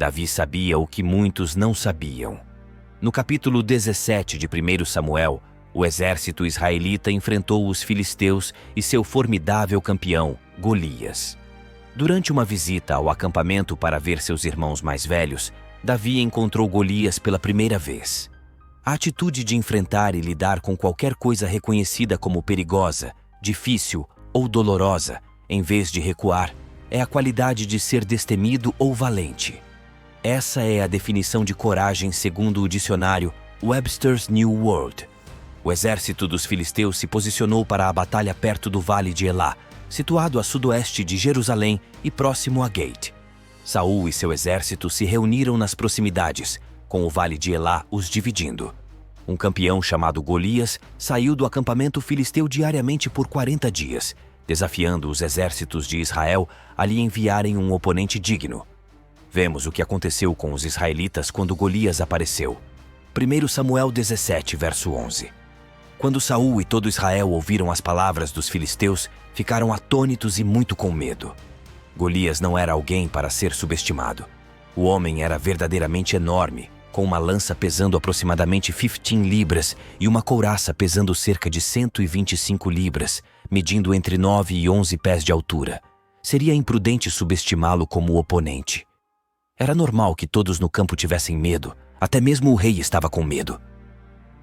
Davi sabia o que muitos não sabiam. No capítulo 17 de 1 Samuel, o exército israelita enfrentou os filisteus e seu formidável campeão, Golias. Durante uma visita ao acampamento para ver seus irmãos mais velhos, Davi encontrou Golias pela primeira vez. A atitude de enfrentar e lidar com qualquer coisa reconhecida como perigosa, difícil ou dolorosa, em vez de recuar, é a qualidade de ser destemido ou valente. Essa é a definição de coragem segundo o dicionário Webster's New World. O exército dos filisteus se posicionou para a batalha perto do Vale de Elá, situado a sudoeste de Jerusalém e próximo a Gate. Saul e seu exército se reuniram nas proximidades, com o Vale de Elá os dividindo. Um campeão chamado Golias saiu do acampamento filisteu diariamente por 40 dias, desafiando os exércitos de Israel a lhe enviarem um oponente digno. Vemos o que aconteceu com os israelitas quando Golias apareceu. 1 Samuel 17, verso 11. Quando Saul e todo Israel ouviram as palavras dos filisteus, ficaram atônitos e muito com medo. Golias não era alguém para ser subestimado. O homem era verdadeiramente enorme, com uma lança pesando aproximadamente 15 libras e uma couraça pesando cerca de 125 libras, medindo entre 9 e 11 pés de altura. Seria imprudente subestimá-lo como oponente. Era normal que todos no campo tivessem medo, até mesmo o rei estava com medo.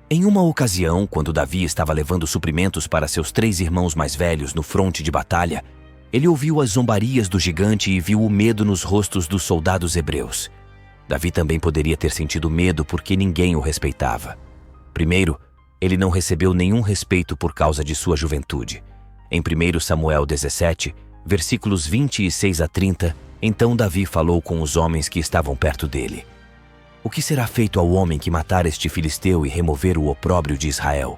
Em uma ocasião, quando Davi estava levando suprimentos para seus 3 irmãos mais velhos no fronte de batalha, ele ouviu as zombarias do gigante e viu o medo nos rostos dos soldados hebreus. Davi também poderia ter sentido medo porque ninguém o respeitava. Primeiro, ele não recebeu nenhum respeito por causa de sua juventude. Em 1 Samuel 17, versículos 26 a 30, então Davi falou com os homens que estavam perto dele. O que será feito ao homem que matar este filisteu e remover o opróbrio de Israel?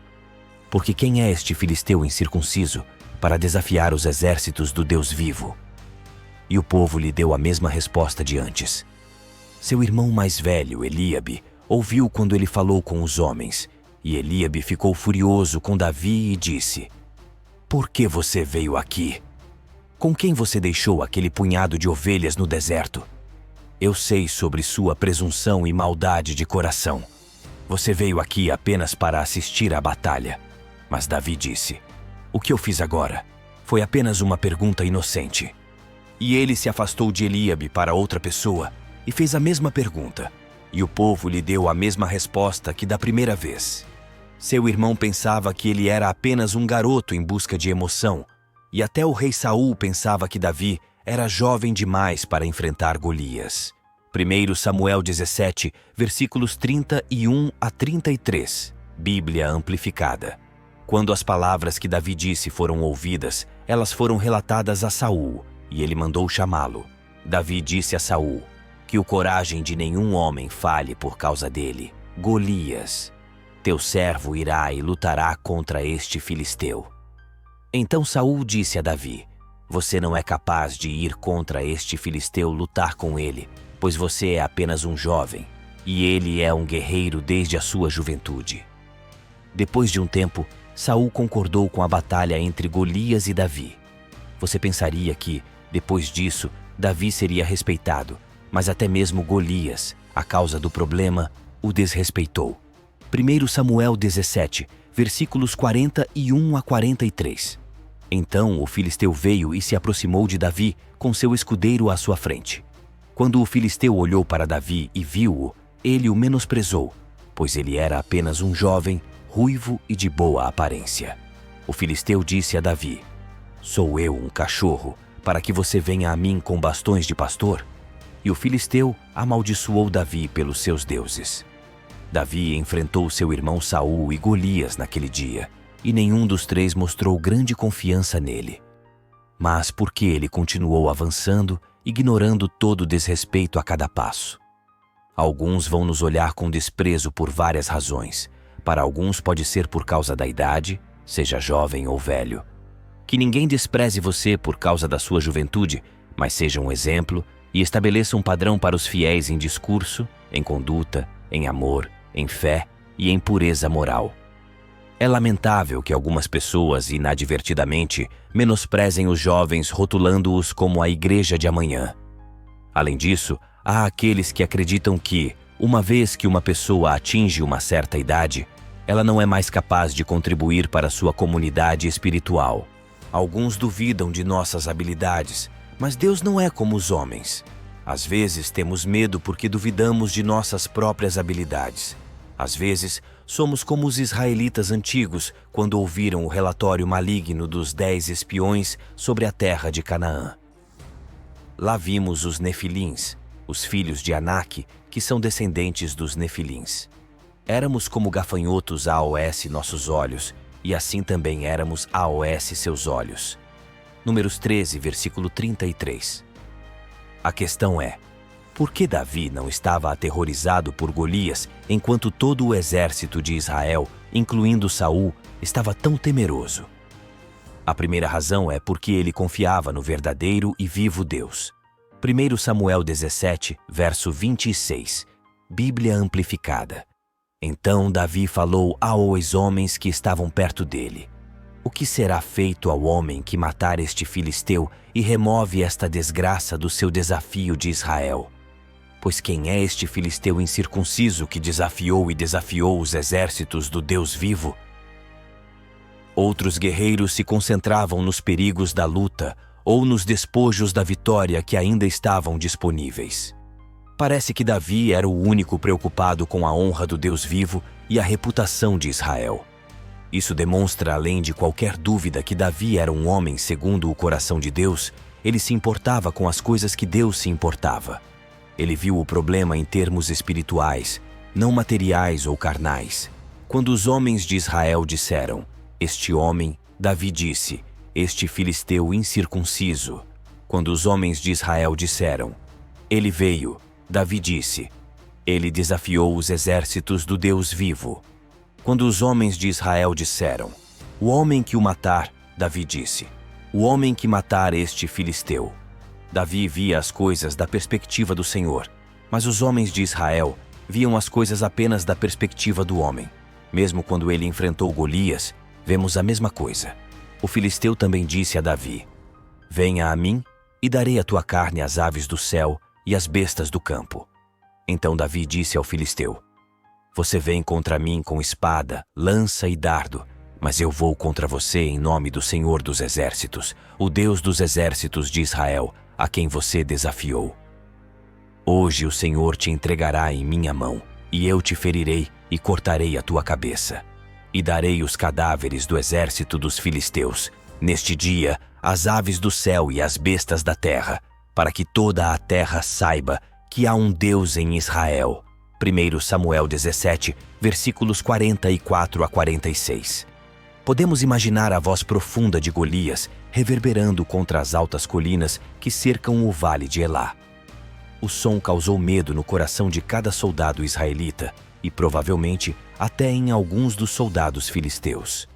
Porque quem é este filisteu incircunciso para desafiar os exércitos do Deus vivo? E o povo lhe deu a mesma resposta de antes. Seu irmão mais velho, Eliabe, ouviu quando ele falou com os homens, e Eliabe ficou furioso com Davi e disse: "Por que você veio aqui? Com quem você deixou aquele punhado de ovelhas no deserto? Eu sei sobre sua presunção e maldade de coração. Você veio aqui apenas para assistir à batalha." Mas Davi disse: "O que eu fiz agora foi apenas uma pergunta inocente." E ele se afastou de Eliabe para outra pessoa e fez a mesma pergunta. E o povo lhe deu a mesma resposta que da primeira vez. Seu irmão pensava que ele era apenas um garoto em busca de emoção, e até o rei Saul pensava que Davi era jovem demais para enfrentar Golias. 1 Samuel 17, versículos 31 a 33, Bíblia amplificada. Quando as palavras que Davi disse foram ouvidas, elas foram relatadas a Saul, e ele mandou chamá-lo. Davi disse a Saul: "Que o coragem de nenhum homem falhe por causa dele. Golias, teu servo irá e lutará contra este filisteu." Então Saul disse a Davi: "Você não é capaz de ir contra este filisteu lutar com ele, pois você é apenas um jovem, e ele é um guerreiro desde a sua juventude." Depois de um tempo, Saul concordou com a batalha entre Golias e Davi. Você pensaria que, depois disso, Davi seria respeitado, mas até mesmo Golias, a causa do problema, o desrespeitou. 1 Samuel 17, versículos 41 a 43. Então o filisteu veio e se aproximou de Davi com seu escudeiro à sua frente. Quando o filisteu olhou para Davi e viu-o, ele o menosprezou, pois ele era apenas um jovem, ruivo e de boa aparência. O filisteu disse a Davi: "Sou eu um cachorro, para que você venha a mim com bastões de pastor?" E o filisteu amaldiçoou Davi pelos seus deuses. Davi enfrentou seu irmão Saul e Golias naquele dia, e nenhum dos 3 mostrou grande confiança nele. Mas por que ele continuou avançando, ignorando todo o desrespeito a cada passo? Alguns vão nos olhar com desprezo por várias razões. Para alguns pode ser por causa da idade, seja jovem ou velho. Que ninguém despreze você por causa da sua juventude, mas seja um exemplo e estabeleça um padrão para os fiéis em discurso, em conduta, em amor, em fé e em pureza moral. É lamentável que algumas pessoas, inadvertidamente, menosprezem os jovens rotulando-os como a igreja de amanhã. Além disso, há aqueles que acreditam que, uma vez que uma pessoa atinge uma certa idade, ela não é mais capaz de contribuir para sua comunidade espiritual. Alguns duvidam de nossas habilidades, mas Deus não é como os homens. Às vezes temos medo porque duvidamos de nossas próprias habilidades. Às vezes, somos como os israelitas antigos quando ouviram o relatório maligno dos 10 espiões sobre a terra de Canaã. Lá vimos os Nefilins, os filhos de Anak, que são descendentes dos Nefilins. Éramos como gafanhotos a AOS nossos olhos, e assim também éramos a AOS seus olhos. Números 13, versículo 33. A questão é, por que Davi não estava aterrorizado por Golias enquanto todo o exército de Israel, incluindo Saul, estava tão temeroso? A primeira razão é porque ele confiava no verdadeiro e vivo Deus. 1 Samuel 17, verso 26, Bíblia Amplificada. Então Davi falou aos homens que estavam perto dele: o que será feito ao homem que matar este filisteu e remove esta desgraça do seu desafio de Israel? Pois quem é este filisteu incircunciso que desafiou e desafiou os exércitos do Deus vivo? Outros guerreiros se concentravam nos perigos da luta ou nos despojos da vitória que ainda estavam disponíveis. Parece que Davi era o único preocupado com a honra do Deus vivo e a reputação de Israel. Isso demonstra, além de qualquer dúvida, que Davi era um homem segundo o coração de Deus. Ele se importava com as coisas que Deus se importava. Ele viu o problema em termos espirituais, não materiais ou carnais. Quando os homens de Israel disseram, este homem, Davi disse, este filisteu incircunciso. Quando os homens de Israel disseram, ele veio, Davi disse, ele desafiou os exércitos do Deus vivo. Quando os homens de Israel disseram, o homem que o matar, Davi disse, o homem que matar este filisteu. Davi via as coisas da perspectiva do Senhor, mas os homens de Israel viam as coisas apenas da perspectiva do homem. Mesmo quando ele enfrentou Golias, vemos a mesma coisa. O filisteu também disse a Davi, venha a mim e darei a tua carne às aves do céu e às bestas do campo. Então Davi disse ao filisteu, você vem contra mim com espada, lança e dardo, mas eu vou contra você em nome do Senhor dos Exércitos, o Deus dos exércitos de Israel, a quem você desafiou. Hoje o Senhor te entregará em minha mão, e eu te ferirei e cortarei a tua cabeça. E darei os cadáveres do exército dos filisteus, neste dia, às aves do céu e às bestas da terra, para que toda a terra saiba que há um Deus em Israel. 1 Samuel 17, versículos 44 a 46. Podemos imaginar a voz profunda de Golias reverberando contra as altas colinas que cercam o vale de Elá. O som causou medo no coração de cada soldado israelita e provavelmente até em alguns dos soldados filisteus.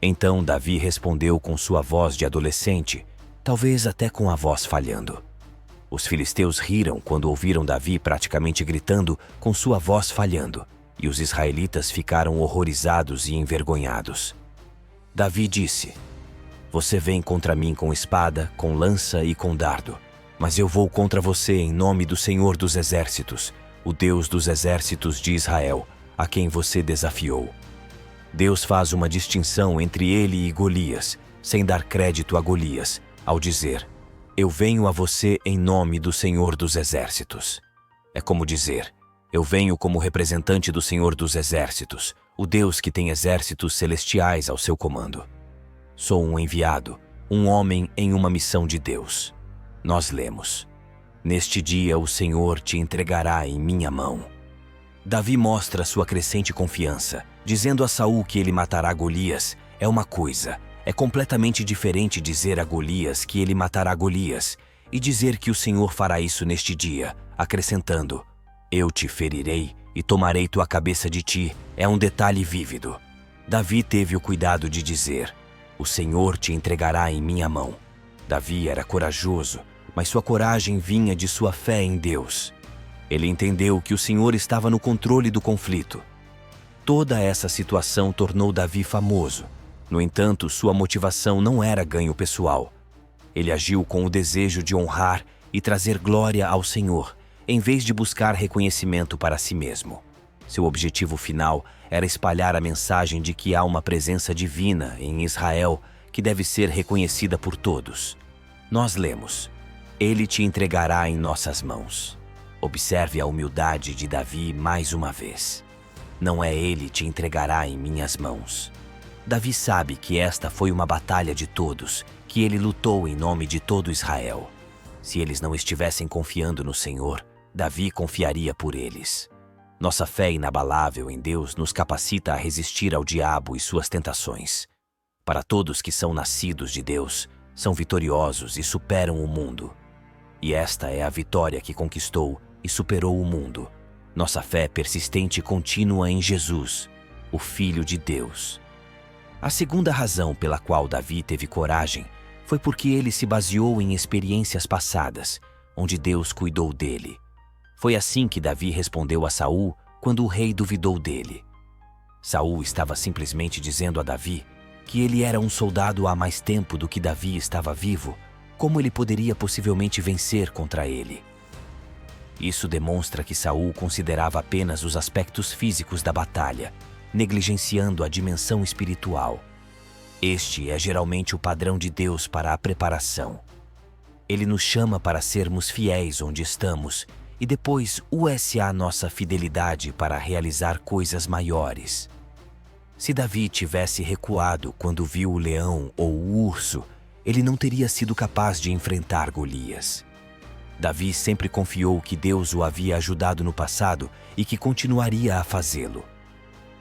Então Davi respondeu com sua voz de adolescente, talvez até com a voz falhando. Os filisteus riram quando ouviram Davi praticamente gritando com sua voz falhando, e os israelitas ficaram horrorizados e envergonhados. Davi disse, você vem contra mim com espada, com lança e com dardo, mas eu vou contra você em nome do Senhor dos Exércitos, o Deus dos exércitos de Israel, a quem você desafiou. Deus faz uma distinção entre ele e Golias, sem dar crédito a Golias, ao dizer, eu venho a você em nome do Senhor dos Exércitos. É como dizer, eu venho como representante do Senhor dos Exércitos, o Deus que tem exércitos celestiais ao seu comando. Sou um enviado, um homem em uma missão de Deus. Nós lemos, neste dia o Senhor te entregará em minha mão. Davi mostra sua crescente confiança, dizendo a Saul que ele matará Golias. É uma coisa, é completamente diferente dizer a Golias que ele matará Golias e dizer que o Senhor fará isso neste dia, acrescentando, eu te ferirei e tomarei tua cabeça de ti. É um detalhe vívido. Davi teve o cuidado de dizer, o Senhor te entregará em minha mão. Davi era corajoso, mas sua coragem vinha de sua fé em Deus. Ele entendeu que o Senhor estava no controle do conflito. Toda essa situação tornou Davi famoso. No entanto, sua motivação não era ganho pessoal. Ele agiu com o desejo de honrar e trazer glória ao Senhor, em vez de buscar reconhecimento para si mesmo. Seu objetivo final era espalhar a mensagem de que há uma presença divina em Israel que deve ser reconhecida por todos. Nós lemos: Ele te entregará em nossas mãos. Observe a humildade de Davi mais uma vez. Não é ele te entregará em minhas mãos. Davi sabe que esta foi uma batalha de todos, que ele lutou em nome de todo Israel. Se eles não estivessem confiando no Senhor, Davi confiaria por eles. Nossa fé inabalável em Deus nos capacita a resistir ao diabo e suas tentações. Para todos que são nascidos de Deus, são vitoriosos e superam o mundo. E esta é a vitória que conquistou e superou o mundo. Nossa fé persistente e contínua em Jesus, o Filho de Deus. A segunda razão pela qual Davi teve coragem foi porque ele se baseou em experiências passadas, onde Deus cuidou dele. Foi assim que Davi respondeu a Saul quando o rei duvidou dele. Saul estava simplesmente dizendo a Davi que ele era um soldado há mais tempo do que Davi estava vivo. Como ele poderia possivelmente vencer contra ele? Isso demonstra que Saul considerava apenas os aspectos físicos da batalha, negligenciando a dimensão espiritual. Este é geralmente o padrão de Deus para a preparação. Ele nos chama para sermos fiéis onde estamos e depois USA nossa fidelidade para realizar coisas maiores. Se Davi tivesse recuado quando viu o leão ou o urso, ele não teria sido capaz de enfrentar Golias. Davi sempre confiou que Deus o havia ajudado no passado e que continuaria a fazê-lo.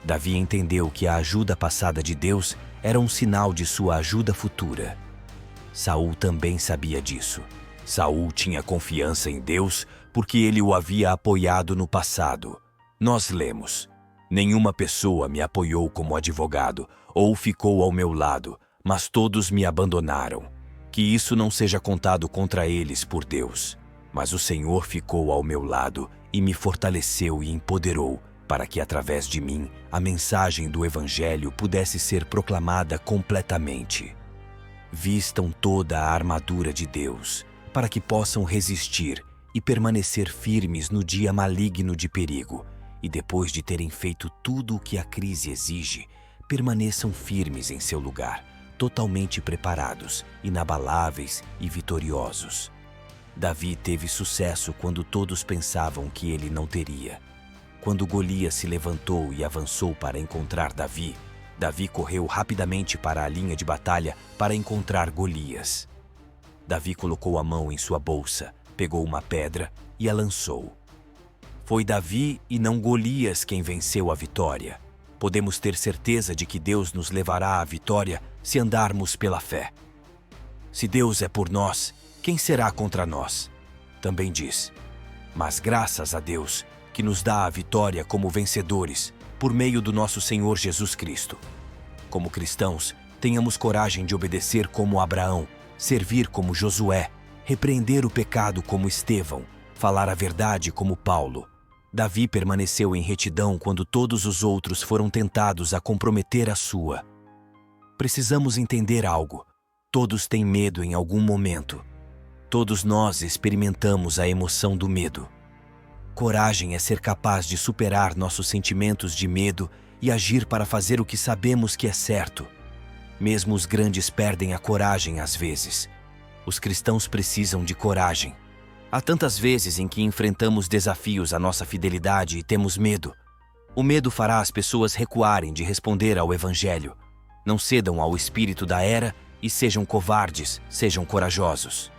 Davi entendeu que a ajuda passada de Deus era um sinal de sua ajuda futura. Saul também sabia disso. Saul tinha confiança em Deus porque ele o havia apoiado no passado. Nós lemos: Nenhuma pessoa me apoiou como advogado ou ficou ao meu lado, mas todos me abandonaram. Que isso não seja contado contra eles por Deus. Mas o Senhor ficou ao meu lado e me fortaleceu e empoderou, para que através de mim a mensagem do Evangelho pudesse ser proclamada completamente. Vistam toda a armadura de Deus, para que possam resistir e permanecer firmes no dia maligno de perigo, e depois de terem feito tudo o que a crise exige, permaneçam firmes em seu lugar, totalmente preparados, inabaláveis e vitoriosos. Davi teve sucesso quando todos pensavam que ele não teria. Quando Golias se levantou e avançou para encontrar Davi, Davi correu rapidamente para a linha de batalha para encontrar Golias. Davi colocou a mão em sua bolsa, pegou uma pedra e a lançou. Foi Davi e não Golias quem venceu a vitória. Podemos ter certeza de que Deus nos levará à vitória se andarmos pela fé. Se Deus é por nós, quem será contra nós? Também diz: Mas graças a Deus, que nos dá a vitória como vencedores, por meio do nosso Senhor Jesus Cristo. Como cristãos, tenhamos coragem de obedecer como Abraão, servir como Josué, repreender o pecado como Estevão, falar a verdade como Paulo. Davi permaneceu em retidão quando todos os outros foram tentados a comprometer a sua. Precisamos entender algo. Todos têm medo em algum momento. Todos nós experimentamos a emoção do medo. Coragem é ser capaz de superar nossos sentimentos de medo e agir para fazer o que sabemos que é certo. Mesmo os grandes perdem a coragem às vezes. Os cristãos precisam de coragem. Há tantas vezes em que enfrentamos desafios à nossa fidelidade e temos medo. O medo fará as pessoas recuarem de responder ao Evangelho. Não cedam ao espírito da era e sejam covardes, sejam corajosos.